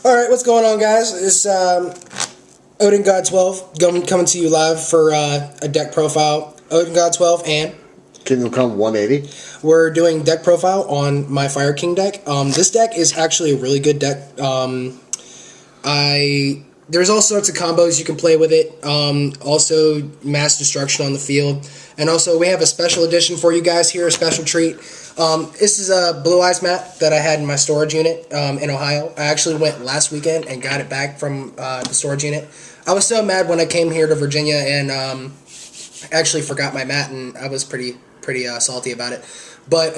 Alright, what's going on, guys? It's Odin God 12 coming to you live for a deck profile. Odin God 12 and Kingdom Come 180. We're doing deck profile on my Fire King deck. This deck is actually a really good deck. There's all sorts of combos you can play with it. Also, mass destruction on the field. And also, we have a special edition for you guys here, a special treat. This is a Blue Eyes mat that I had in my storage unit in Ohio. I actually went last weekend and got it back from the storage unit. I was so mad when I came here to Virginia and actually forgot my mat, and I was pretty salty about it. But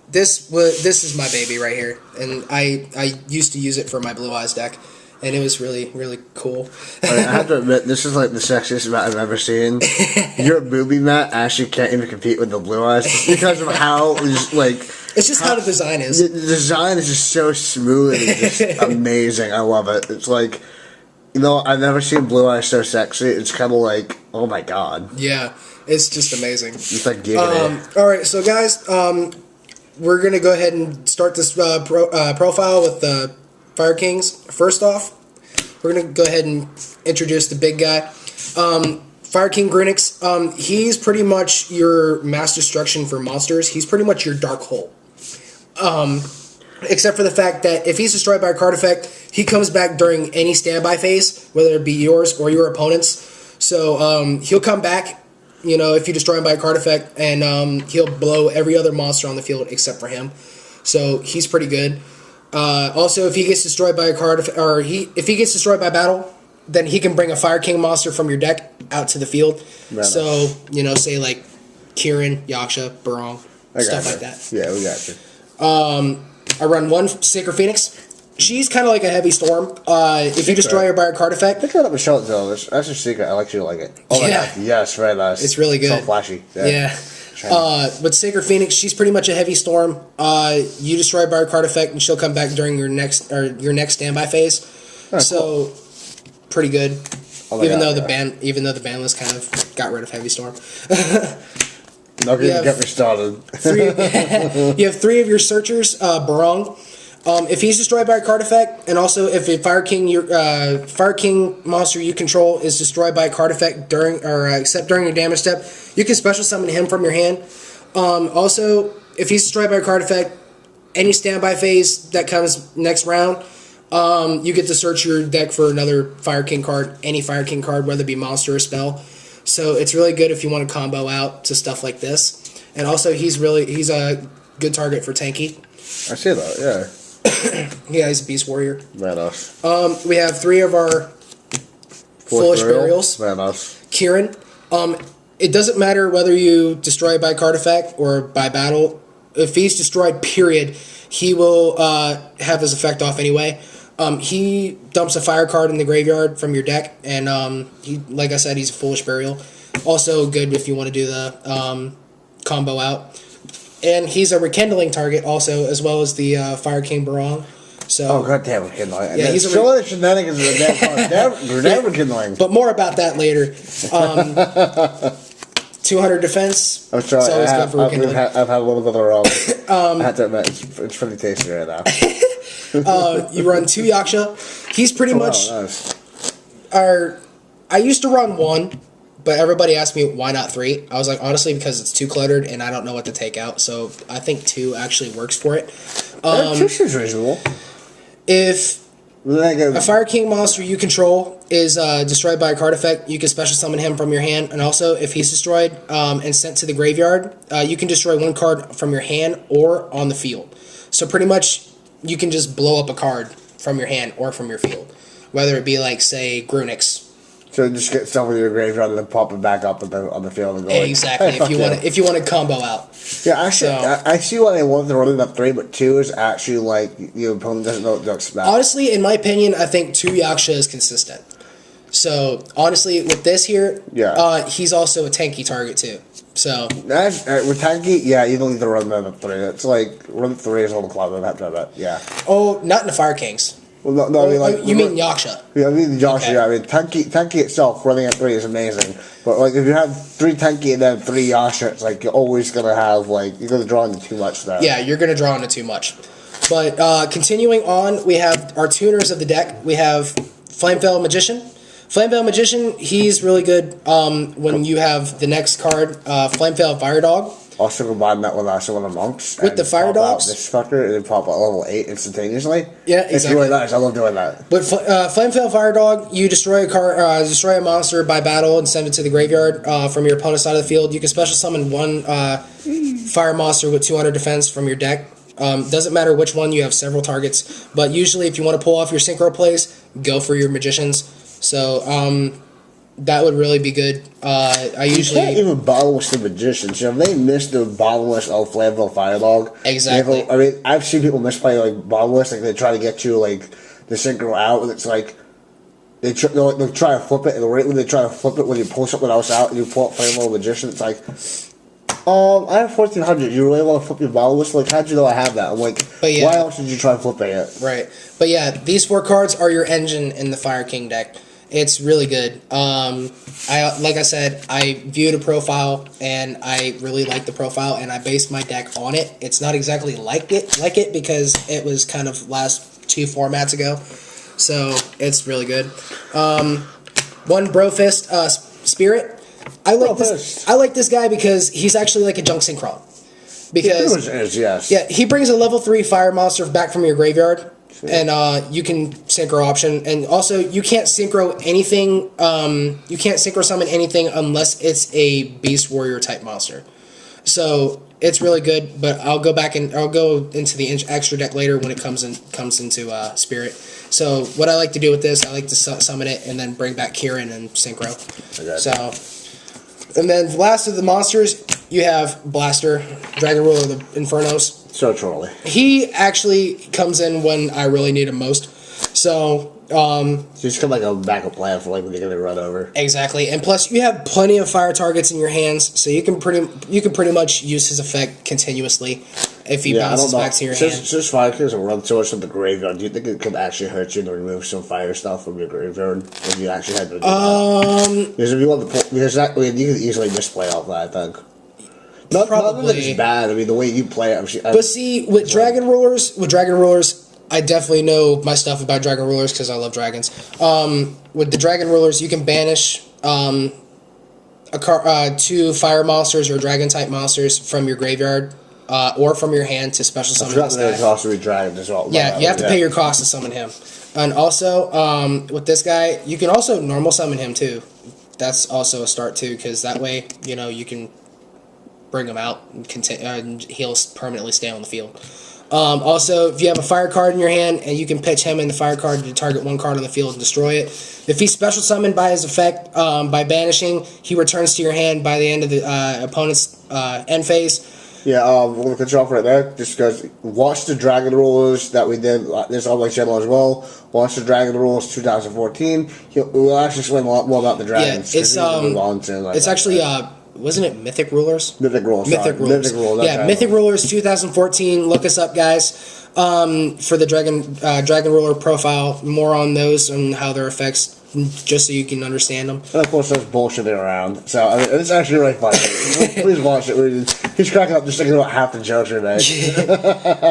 this is my baby right here, and I used to use it for my Blue Eyes deck. And it was really, really cool. I have to admit, this is like the sexiest mat I've ever seen. Your booby mat actually can't even compete with the Blue Eyes just because of how, it's just how the design is. The design is just so smooth and just amazing. I love it. It's like, I've never seen Blue Eyes so sexy. It's kind of like, oh my god. Yeah, it's just amazing. It's like giggity. Alright, so guys, we're going to go ahead and start this profile with the Fire Kings. First off, we're going to go ahead and introduce the big guy. Fire King Grunix, he's pretty much your mass destruction for monsters. He's pretty much your dark hole. Except for the fact that if he's destroyed by a card effect, he comes back during any standby phase, whether it be yours or your opponent's. So he'll come back, if you destroy him by a card effect, and he'll blow every other monster on the field except for him. So he's pretty good. Also, if he gets destroyed by a card, if he gets destroyed by battle, then he can bring a Fire King monster from your deck out to the field. Right. So, say like Kieran, Yaksha, Barong, stuff like that. Yeah, we got you. I run one Sacred Phoenix. She's kind of like a heavy storm. If you destroy her by a card effect, pick that up and show it though. That's your secret. I actually like it. Oh my god, yes, very nice. It's really good. So flashy. Yeah. But Sacred Phoenix, she's pretty much a heavy storm. You destroy by a card effect, and she'll come back during your next standby phase. Oh, so, cool. Pretty good. Oh even though the ban list kind of got rid of heavy storm. Not going to get me started. You have three of your searchers, Barong. If he's destroyed by a card effect, and also if a Fire King monster you control is destroyed by a card effect except during your damage step, you can special summon him from your hand. Also, if he's destroyed by a card effect, any standby phase that comes next round, you get to search your deck for another Fire King card, any Fire King card, whether it be monster or spell. So it's really good if you want to combo out to stuff like this. And also, he's a good target for tanky. I see that, yeah. Yeah, he's a Beast Warrior. Badass. We have three of our Foolish Burials. Badass. Kieran. It doesn't matter whether you destroy by card effect or by battle. If he's destroyed, period, he will have his effect off anyway. He dumps a fire card in the graveyard from your deck, and like I said, he's a Foolish Burial. Also good if you want to do the combo out. And he's a rekindling target also, as well as the Fire King Barong. So, goddamn rekindling! Yeah, he's a shenanigans of the damn rekindling. But more about that later. 200 defense. I'm sorry, I've had a little bit of wrong. I have to admit, it's pretty tasty right now. You run 2 Yaksha. He's pretty much nice. I used to run 1. But everybody asked me, why not 3? I was like, honestly, because it's too cluttered, and I don't know what to take out. So I think 2 actually works for it. 2 seems reasonable. If a Fire King monster you control is destroyed by a card effect, you can special summon him from your hand. And also, if he's destroyed and sent to the graveyard, you can destroy 1 card from your hand or on the field. So pretty much, you can just blow up a card from your hand or from your field. Whether it be like, say, Grunix. So just get stuff with your graveyard and then pop it back up on the field and go. Exactly. Hey, if you want to combo out. Yeah, actually, I see why they want to run it up 3, but 2 is actually like your opponent doesn't know what to expect. Honestly, in my opinion, I think 2 Yaksha is consistent. So honestly, with this here, he's also a tanky target too. So with tanky, yeah, you don't need to run them up 3. It's like run 3 is a little club. I have to have it. Yeah. Oh, not in the Fire Kings. Well, no, I mean, like, you mean Yaksha? Yeah, I mean Yaksha. Okay. Yeah, I mean tanky itself running at 3 is amazing, but like if you have 3 tanky and then 3 Yaksha, it's like you're always gonna have you're gonna draw into too much there. Yeah, you're gonna draw into too much. But continuing on, we have our tuners of the deck. We have Flameveil Magician. Flameveil Magician, he's really good when you have the next card, Flameveil Fire Dog. Also combine that with some of the monks. With the fire dogs? This fucker, and then pop out level 8 instantaneously. Yeah, exactly. It's really nice. I love doing that. But Flameveil Fire Dog, you destroy a monster by battle and send it to the graveyard from your opponent's side of the field. You can special summon one fire monster with 200 defense from your deck. Doesn't matter which one, you have several targets. But usually if you want to pull off your synchro plays, go for your magicians. So, that would really be good. You can't even bottomless the magicians. You know, they missed the bottomless of Flammable Firedog. Exactly. I mean, I've seen people misplay like bottomless, like they try to get you like the synchro out, and it's like they'll try to flip it, and right when they try to flip it, when you pull something else out and you pull up Flammable Magician, it's like, I have 1400. You really want to flip your bottomless? Like, how'd you know I have that? I'm like, yeah, why else did you try flipping it? Right. But yeah, these 4 cards are your engine in the Fire King deck. It's really good. Like I said, I viewed a profile and I really like the profile and I based my deck on it. It's not exactly like it because it was kind of last 2 formats ago, so it's really good. One Brofist Spirit. I like this guy because he's actually like a junk synchron. Because yes. Yeah, he brings a level 3 fire monster back from your graveyard. And you can synchro option, and also you can't synchro anything. You can't synchro summon anything unless it's a Beast Warrior type monster. So it's really good. But I'll go back and I'll go into the extra deck later when it comes into Spirit. So what I like to do with this, I like to summon it and then bring back Kieran and synchro. Okay. So, and then last of the monsters, you have Blaster, Dragon Ruler of the Infernos. So trolly. He actually comes in when I really need him most. So, just come like a backup plan for like when you're gonna run over. Exactly, and plus you have plenty of fire targets in your hands, so you can pretty much use his effect continuously if he bounces back to your hand. Since firekings will run so much from the graveyard, do you think it could actually hurt you to remove some fire stuff from your graveyard if you actually had to do that? Because if you want to pull, you could easily misplay all that, I think. Not that it's bad. I mean, the way you play it. But see, with Dragon Rulers, I definitely know my stuff about Dragon Rulers because I love dragons. With the Dragon Rulers, you can banish 2 fire monsters or dragon type monsters from your graveyard or from your hand to special summon this guy. There's also a dragon as well. Yeah, you have to pay your cost to summon him. And also, with this guy, you can also normal summon him too. That's also a start too, because that way, you can bring him out and he'll permanently stay on the field. Also, if you have a fire card in your hand and you can pitch him in the fire card to target 1 card on the field and destroy it. If he's special summoned by his effect, by banishing, he returns to your hand by the end of the opponent's end phase. Yeah, we'll cut you off right there, just because watch the Dragon Rulers that we did, this on my channel as well. Watch the Dragon Rulers 2014. We'll actually explain a lot more about the dragons. Yeah, it's actually... wasn't it Mythic Rulers? Mythic Rulers. Mythic Rulers. Mythic Rulers 2014. Look us up, guys, for the Dragon Ruler profile. More on those and how their effects, just so you can understand them. And of course, there's bullshitting around. So I mean, it's actually really funny. Please watch it. He's cracking up just thinking about half the jokes today.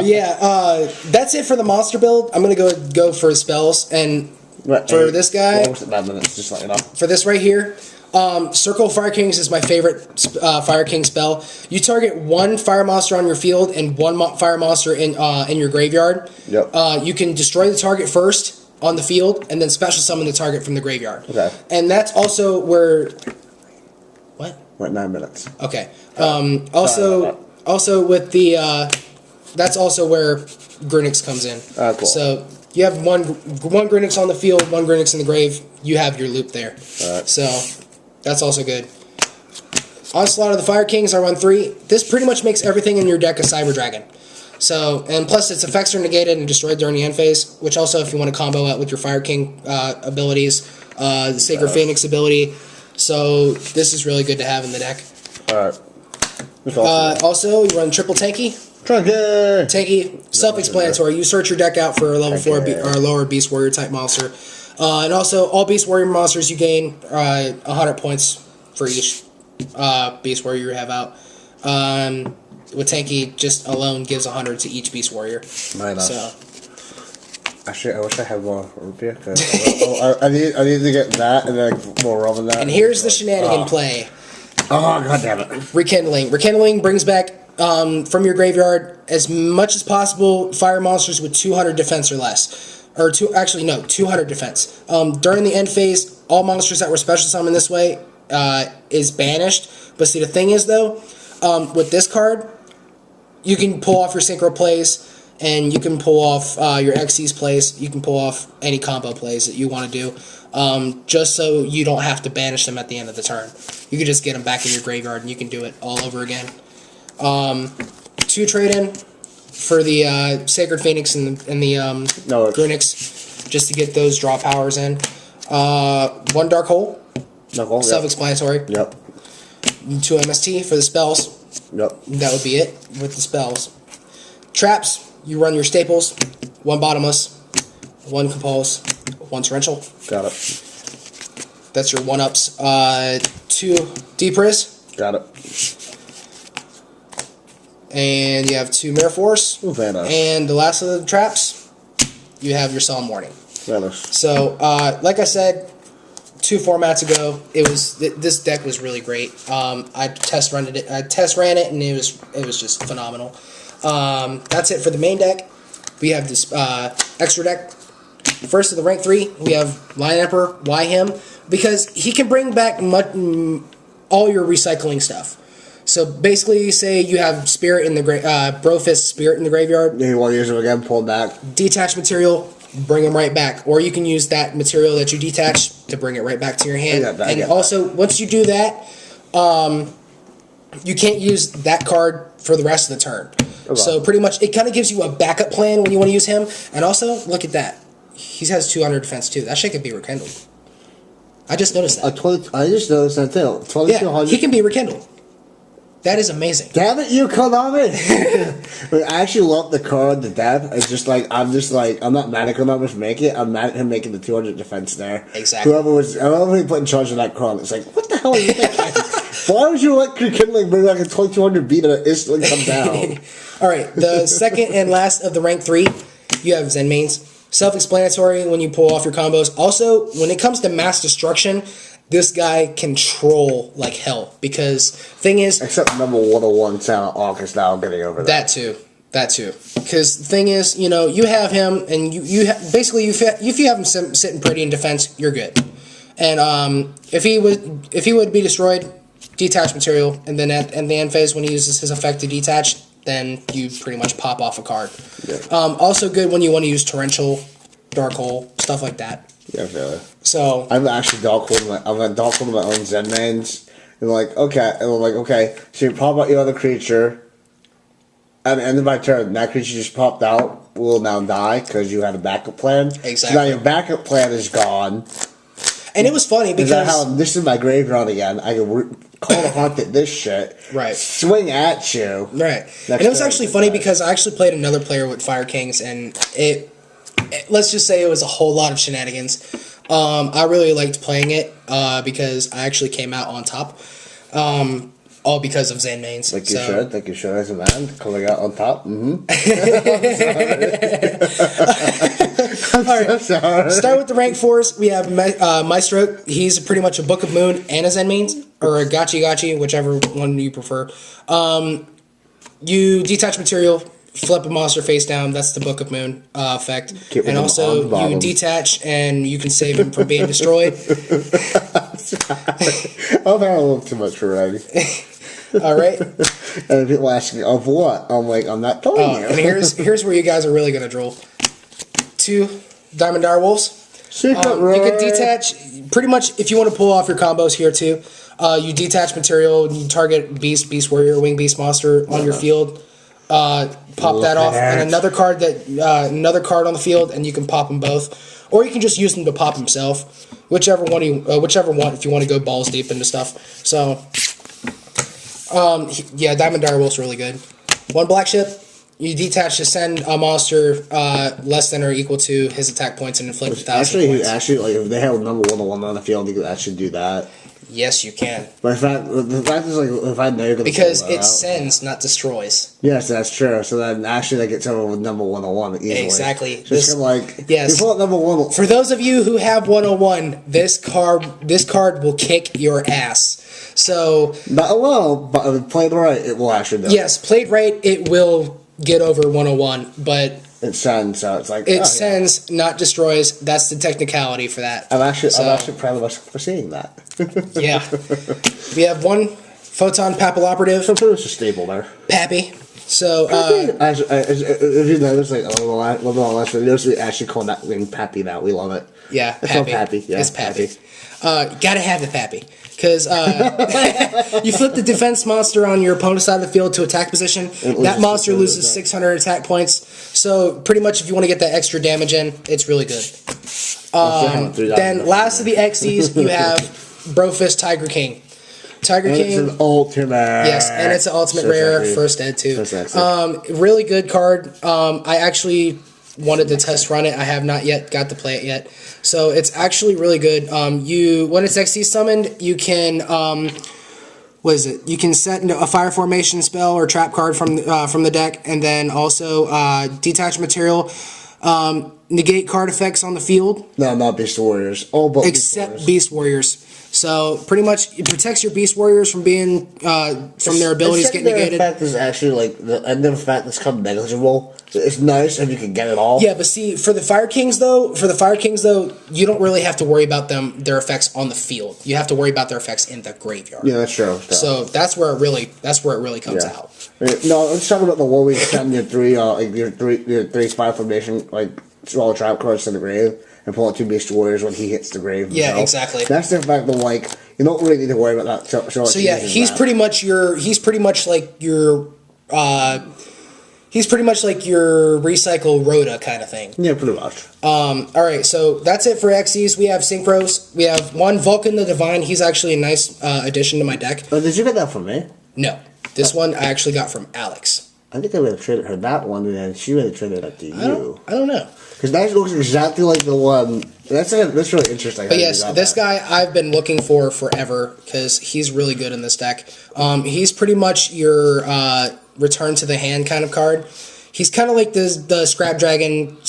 Yeah, that's it for the monster build. I'm gonna go for spells and for this guy. Minutes, just like, for this right here. Circle of Firekings is my favorite Fire King spell. You target 1 fire monster on your field and 1 fire monster in your graveyard. Yep. You can destroy the target first on the field and then special summon the target from the graveyard. Okay. And that's also where... What? We're at 9 minutes. Okay. Also with the... that's also where Grinix comes in. Cool. So you have one Grinix on the field, 1 Grinix in the grave. You have your loop there. Alright. So... that's also good. Onslaught of the Fire Kings, I run 3. This pretty much makes everything in your deck a Cyber Dragon. So, and plus its effects are negated and destroyed during the end phase, which also if you want to combo out with your Fire King abilities, the Sacred Phoenix ability. So, this is really good to have in the deck. Alright. Also, you run triple Tanky. Tanky, self-explanatory. You search your deck out for a level 4 or lower Beast Warrior type monster. And also, all Beast Warrior monsters you gain 100 points for each Beast Warrior you have out. with Tanky just alone gives 100 to each Beast Warrior. Right enough. So. Actually, I wish I had more Rupia. I need to get that and then more rum than that. And here's the shenanigan play. Oh, god damn it. Rekindling. Rekindling brings back from your graveyard as much as possible fire monsters with 200 defense or less. Or 200 defense. During the end phase, all monsters that were special summoned this way is banished. But see, the thing is, though, with this card, you can pull off your Synchro plays, and you can pull off your Xyz plays. You can pull off any combo plays that you want to do, just so you don't have to banish them at the end of the turn. You can just get them back in your graveyard, and you can do it all over again. 2 trade-in for the Sacred Phoenix and the Grunix, just to get those draw powers in. 1 Dark Hole, self-explanatory. Yep. 2 MST for the spells. Yep. That would be it with the spells. Traps. You run your staples, 1 Bottomless, 1 Compulse, 1 Torrential. Got it. That's your 1-ups. 2 Deep Riz. Got it. And you have 2 Mirror Force. Ooh, very nice. And the last of the traps, you have your Solemn Warning. Very nice. So, like I said, 2 formats ago, this deck was really great. I test ran it, and it was just phenomenal. That's it for the main deck. We have this extra deck. First of the rank 3, we have Lion Emperor. Why him? Because he can bring back all your recycling stuff. So basically, say you have Spirit in the Brofist Spirit in the graveyard. You want to use him again? Pull back. Detach material. Bring him right back, or you can use that material that you detach to bring it right back to your hand. And also, once you do that, you can't use that card for the rest of the turn. Okay. So pretty much, it kind of gives you a backup plan when you want to use him. And also, look at that. He has 200 defense too. That shit could be rekindled. I just noticed that. I just noticed that too. 2200. Yeah, he can be rekindled. That is amazing. Damn it, you Konami! But I actually love the card to death. It's just like, I'm not mad at Konami for making it. I'm mad at him making the 200 defense there. Exactly. Whoever he put in charge of that card, it's like, what the hell are you thinking? Why would you let Rekindling bring like a 2200 beat and it instantly come down? Alright, the second and last of the rank 3, you have Zen Mains. Self-explanatory when you pull off your combos. Also, when it comes to mass destruction, this guy can troll like hell. Because, thing is... Except number 101 Santa August now getting over that. That too. Because the thing is, you know, you have him, and basically, if you have him sitting pretty in defense, you're good. And if he would be destroyed, detach material, and then at the end phase when he uses his effect to detach, then you pretty much pop off a card. Yeah. Also good when you want to use Torrential, Dark Hole, stuff like that. Yeah, really. So I'm actually Dark Hole my own Zen Mains. And I'm like, okay, so you pop out your other creature. At the end of my turn, that creature just popped out will now die because you had a backup plan. Exactly. So now your backup plan is gone. And it was funny because... this is my graveyard again. I can call the hunt at this shit. Right. Swing at you. Right. And it was actually funny because I actually played another player with Firekings, and let's just say it was a whole lot of shenanigans. I really liked playing it because I actually came out on top. All because of Zen Mains. Like you should as a man, coming out on top. Mm-hmm. Alright, start with the rank 4s. We have Maestro. He's pretty much a Book of Moon and a Zen Mains, or a Gachi, whichever one you prefer. You detach material, flip a monster face down. That's the Book of Moon effect. And also, you detach and you can save him from being destroyed. I've had a little too much already. Alright. And people ask me, of what? I'm like, I'm not telling you. And here's where you guys are really going to drool. 2 Diamond Dire Wolves. You can detach, pretty much, if you want to pull off your combos here too, you detach material, you target Beast Warrior, Wing Beast Monster on your field, pop that off, and another card on the field, and you can pop them both. Or you can just use them to pop himself. Whichever one if you want to go balls deep into stuff. So, yeah, Diamond Dire Wolf's really good. 1 Black Ship. You detach to send a monster less than or equal to his attack points and inflict 1,000 points. Actually, like, if they have number 101 on the field, you could actually do that. Yes, you can. But the fact is, like, if I know you're going to Because it sends, not destroys. Yes, that's true. So then actually, they get someone with number 101 easily. Exactly. So it's kind of like, yes. You pull up number 1. For those of you who have 101, this card will kick your ass. So not alone, but if played right, it will actually do. Yes, played right, it will get over 101, but it sends, so it's like it sends, not destroys. That's the technicality for that. I'm actually proud of us for seeing that. Yeah, we have one photon papilloperative. So pretty much a staple there. Pappy. So as if you notice, like one of the last videos, we actually call that thing Pappy now. We love it. Yeah, Pappy. It's called Pappy. Yeah, it's Pappy. Gotta have the Pappy. Because you flip the defense monster on your opponent's side of the field to attack position. That monster loses 600 attack points. So pretty much if you want to get that extra damage in, it's really good. Then last of the XCs, you have Brofist Tiger King. Tiger King. It's an ultimate. Yes, and it's an ultimate rare. First ed too. Really good card. I actually wanted to test run it. I have not yet got to play it yet. So it's actually really good. When it's XC summoned, you can what is it? You can set a fire formation spell or trap card from the deck, and then also detach material, negate card effects on the field. No, not Beast Warriors. Oh, but except Beast Warriors. So pretty much it protects your Beast Warriors from being from their abilities getting negated. The effect is actually like the end of effect that's come negligible. It's nice if you can get it all. Yeah, but see, for the Fire Kings though, you don't really have to worry about their effects on the field. You have to worry about their effects in the graveyard. Yeah, that's true. So that's where it really comes out. No, I'm just talking about the one where you send your three spy formation like small trap cards to the grave and pull out 2 Beast Warriors when he hits the grave. Yeah, exactly. That's the fact that like you don't really need to worry about that. So yeah, he's pretty much your recycle Rhoda kind of thing. Yeah, pretty much. Alright, so that's it for XCs. We have Syncros. We have one Vulcan the Divine. He's actually a nice addition to my deck. Oh, did you get that from me? No. This one I actually got from Alex. I think I would have traded her that one, and then she would have traded it to you. I don't know. Because that looks exactly like the one. That's really interesting. But yes, this guy I've been looking for forever because he's really good in this deck. He's pretty much your return to the hand kind of card. He's kind of like the Scrap Dragon /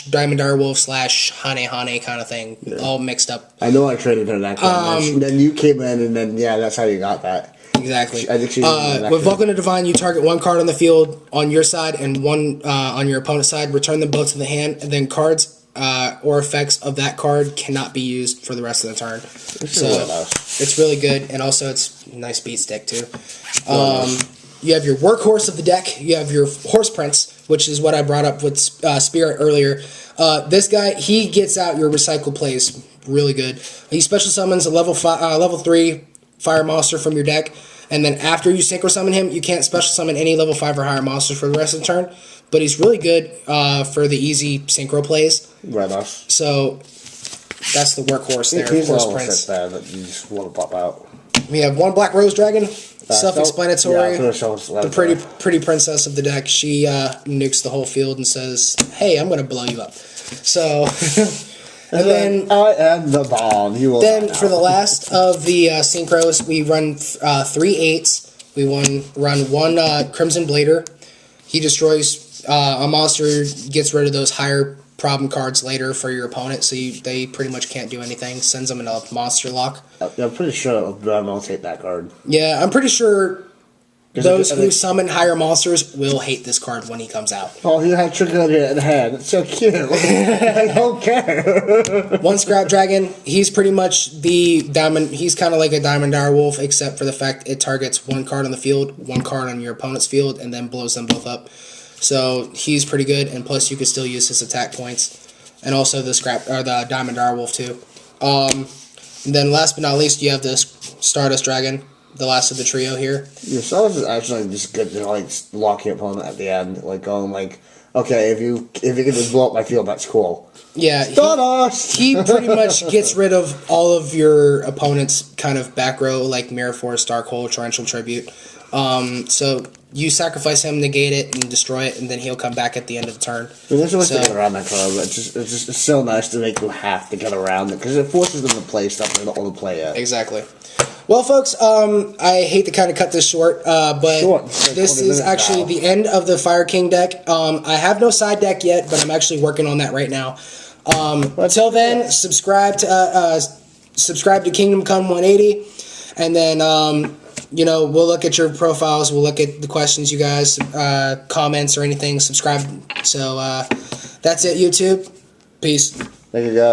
Diamond Direwolf / Hane kind of thing, all mixed up. I know I traded her that card. And then you came in, and then that's how you got that. Exactly. I think she with Vulcan the Divine, you target one card on the field on your side and one on your opponent's side. Return them both to the hand, and then cards or effects of that card cannot be used for the rest of the turn. It's really good, and also it's a nice beat stick too. You have your workhorse of the deck. You have your Horse Prince, which is what I brought up with Spirit earlier. This guy, he gets out your recycle plays really good. He special summons a level 3 fire monster from your deck, and then after you synchro summon him, you can't special summon any level 5 or higher monsters for the rest of the turn. But he's really good for the easy synchro plays. Right off. So that's the workhorse there. He's Horse Prince. That you just want to pop out. We have one Black Rose Dragon. Self-explanatory. The pretty princess of the deck. She nukes the whole field and says, "Hey, I'm going to blow you up." So, and then I am the bomb. You will. Then for the last of the synchros, we run 3 8s. We run one Crimson Blader. He destroys a monster, gets rid of those higher problem cards later for your opponent, so they pretty much can't do anything. Sends them in a monster lock. I'm pretty sure I'll rotate that card. Yeah, I'm pretty sure those who summon higher monsters will hate this card when he comes out. Oh, you have Trigger in hand. It's so cute. I don't care. One Scrap Dragon, he's pretty much the diamond. He's kind of like a Diamond Direwolf, except for the fact it targets one card on the field, one card on your opponent's field, and then blows them both up. So he's pretty good, and plus you can still use his attack points, and also the Diamond Direwolf too. And then last but not least, you have this Stardust Dragon, the last of the trio here. Yeah, Stardust is actually just good to like lock your opponent at the end, like going like, okay, if you can just blow up my field, that's cool. Yeah, Stardust. He pretty much gets rid of all of your opponent's kind of back row, like Mirror Force, Dark Hole, Torrential Tribute. So you sacrifice him, negate it, and destroy it, and then he'll come back at the end of the turn. There's ways to get around that card, but it's so nice to make you have to get around it because it forces them to play stuff they don't want to play yet. Exactly. Well, folks, I hate to kind of cut this short, but this is actually the end of the Fire King deck. I have no side deck yet, but I'm actually working on that right now. Until then, subscribe to Kingdom Come 180, and then we'll look at your profiles, we'll look at the questions you guys comments or anything. Subscribe. So that's it, YouTube. Peace. Thank you, guys.